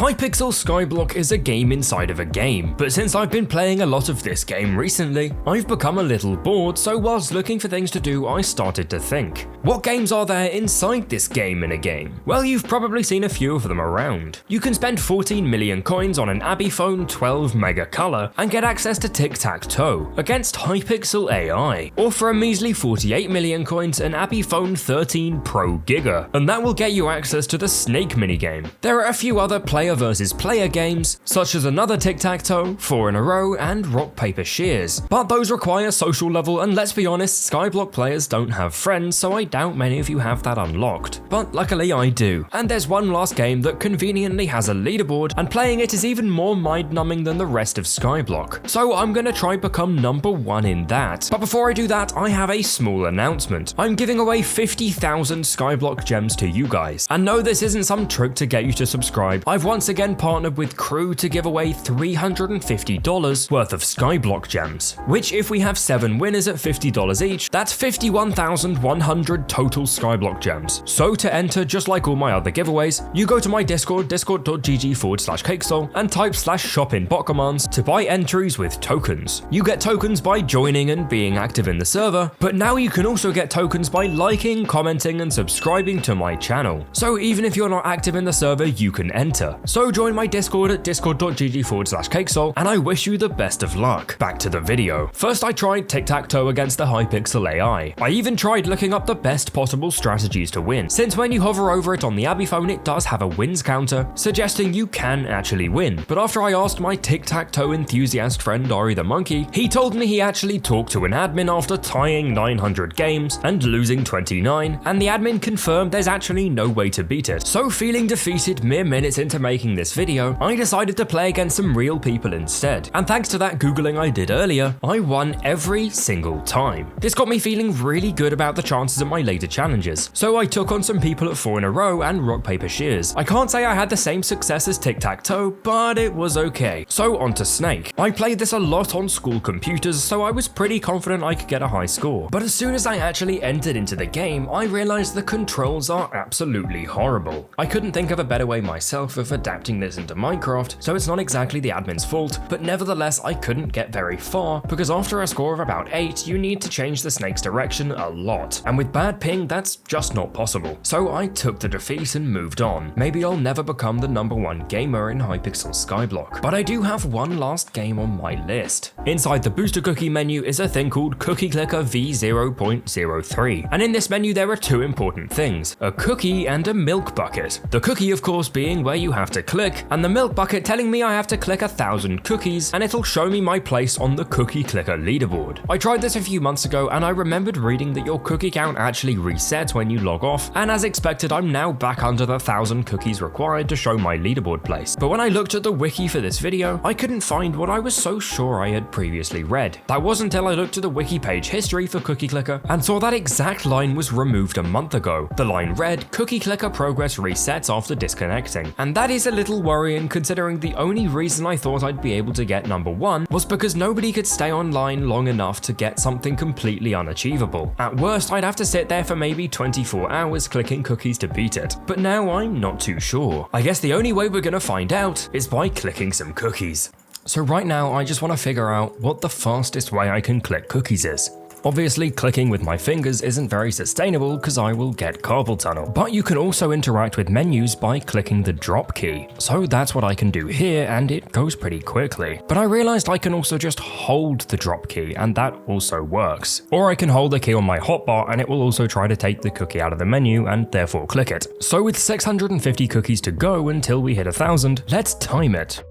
Hypixel Skyblock is a game inside of a game, but since I've been playing a lot of this game recently, I've become a little bored, so whilst looking for things to do, I started to think, what games are there inside this game in a game? Well, you've probably seen a few of them around. You can spend 14 million coins on an Abby phone 12 mega color and get access to tic-tac-toe against Hypixel AI, or for a measly 48 million coins an Abby phone 13 Pro Giga, and that will get you access to the Snake minigame. There are a few other player versus player games, such as another tic-tac-toe, 4 in a row, and rock paper shears, but those require social level, and let's be honest, Skyblock players don't have friends, so I doubt many of you have that unlocked, but luckily I do. And there's one last game that conveniently has a leaderboard, and playing it is even more mind-numbing than the rest of Skyblock, so I'm gonna try become number 1 in that. But before I do that, I have a small announcement. I'm giving away 50,000 Skyblock gems to you guys, and no, this isn't some trick to get you to subscribe. I've once again partnered with Crew to give away $350 worth of Skyblock gems, which if we have 7 winners at $50 each, that's 51,100 total Skyblock gems. So to enter, just like all my other giveaways, you go to my Discord, discord.gg/Hypixel, and type /shop in bot commands to buy entries with tokens. You get tokens by joining and being active in the server, but now you can also get tokens by liking, commenting, and subscribing to my channel. So even if you're not active in the server, you can enter. So join my Discord at discord.gg/Hypixel, and I wish you the best of luck. Back to the video. First I tried tic-tac-toe against the Hypixel AI. I even tried looking up the best possible strategies to win, since when you hover over it on the Abby phone it does have a wins counter, suggesting you can actually win. But after I asked my tic-tac-toe enthusiast friend Ari the Monkey, he told me he actually talked to an admin after tying 900 games and losing 29, and the admin confirmed there's actually no way to beat it. So feeling defeated mere minutes into making this video, I decided to play against some real people instead, and thanks to that googling I did earlier, I won every single time. This got me feeling really good about the chances at my later challenges, so I took on some people at 4 in a row and rock paper shears. I can't say I had the same success as tic-tac-toe, but it was okay. So on to Snake. I played this a lot on school computers, so I was pretty confident I could get a high score, but as soon as I actually entered into the game, I realized the controls are absolutely horrible. I couldn't think of a better way myself of adapting this into Minecraft, so it's not exactly the admin's fault, but nevertheless I couldn't get very far, because after a score of about 8, you need to change the snake's direction a lot, and with bad ping that's just not possible. So I took the defeat and moved on. Maybe I'll never become the number 1 gamer in Hypixel Skyblock, but I do have one last game on my list. Inside the booster cookie menu is a thing called Cookie Clicker V0.03, and in this menu there are 2 important things, a cookie and a milk bucket. The cookie of course being where you have to click, and the milk bucket telling me I have to click 1,000 cookies and it'll show me my place on the Cookie Clicker leaderboard. I tried this a few months ago and I remembered reading that your cookie count actually resets when you log off, and as expected I'm now back under the 1,000 cookies required to show my leaderboard place. But when I looked at the wiki for this video, I couldn't find what I was so sure I had previously read. That wasn't until I looked at the wiki page history for Cookie Clicker and saw that exact line was removed a month ago. The line read, Cookie Clicker progress resets after disconnecting, and that is a little worrying considering the only reason I thought I'd be able to get number 1 was because nobody could stay online long enough to get something completely unachievable. At worst, I'd have to sit there for maybe 24 hours clicking cookies to beat it, but now I'm not too sure. I guess the only way we're gonna find out is by clicking some cookies. So right now, I just want to figure out what the fastest way I can click cookies is. Obviously, clicking with my fingers isn't very sustainable because I will get carpal tunnel, but you can also interact with menus by clicking the drop key. So that's what I can do here, and it goes pretty quickly. But I realized I can also just hold the drop key, and that also works. Or I can hold the key on my hotbar and it will also try to take the cookie out of the menu and therefore click it. So with 650 cookies to go until we hit 1,000, let's time it.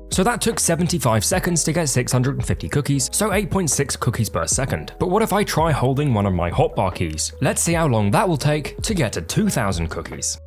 So that took 75 seconds to get 650 cookies, so 8.6 cookies per second. But what if I try holding one of my hotbar keys? Let's see how long that will take to get to 2,000 cookies.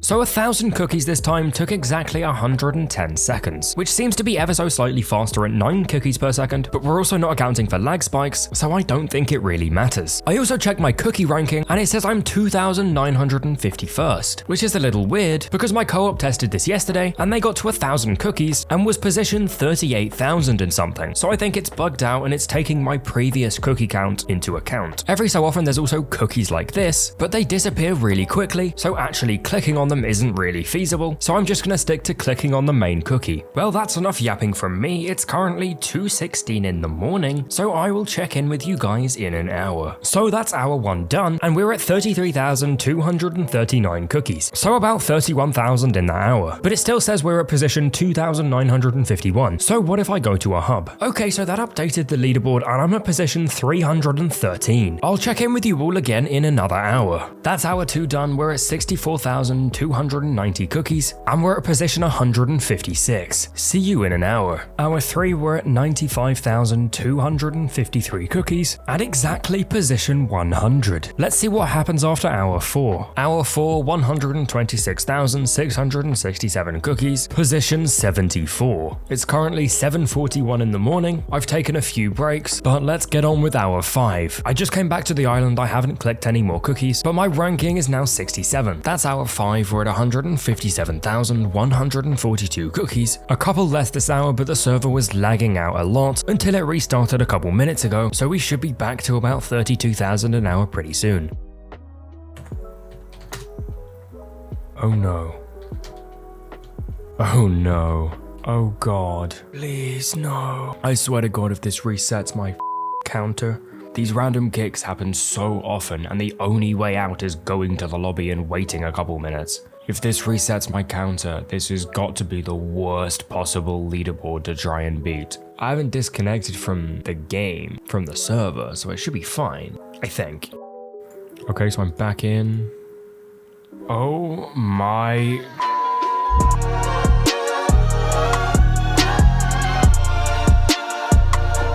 So 1,000 cookies this time took exactly 110 seconds, which seems to be ever so slightly faster at 9 cookies per second, but we're also not accounting for lag spikes, so I don't think it really matters. I also checked my cookie ranking and it says I'm 2,951st, which is a little weird because my co-op tested this yesterday and they got to 1,000 cookies and was positioned 38,000 and something, so I think it's bugged out and it's taking my previous cookie count into account. Every so often there's also cookies like this, but they disappear really quickly, so actually clicking on them isn't really feasible, so I'm just gonna stick to clicking on the main cookie. Well, that's enough yapping from me. It's currently 2:16 in the morning, so I will check in with you guys in an hour. So that's hour 1 done, and we're at 33,239 cookies, so about 31,000 in the hour, but it still says we're at position 2,951, so what if I go to a hub? Okay, so that updated the leaderboard and I'm at position 313. I'll check in with you all again in another hour. That's hour 2 done, we're at 64,290 cookies, and we're at position 156. See you in an hour. Hour 3, we're at 95,253 cookies, at exactly position 100. Let's see what happens after hour 4. Hour 4, 126,667 cookies, position 74. It's currently 7:41 in the morning. I've taken a few breaks, but let's get on with hour 5. I just came back to the island, I haven't clicked any more cookies, but my ranking is now 67. That's hour 5, we're at 157,142 cookies. A couple less this hour, but the server was lagging out a lot until it restarted a couple minutes ago, so we should be back to about 32,000 an hour pretty soon. Oh no. Oh no. Oh god. Please no. I swear to god if this resets my counter. These random kicks happen so often and the only way out is going to the lobby and waiting a couple minutes. If this resets my counter, this has got to be the worst possible leaderboard to try and beat. I haven't disconnected from the game, from the server, so it should be fine, I think. Okay, so I'm back in. Oh my...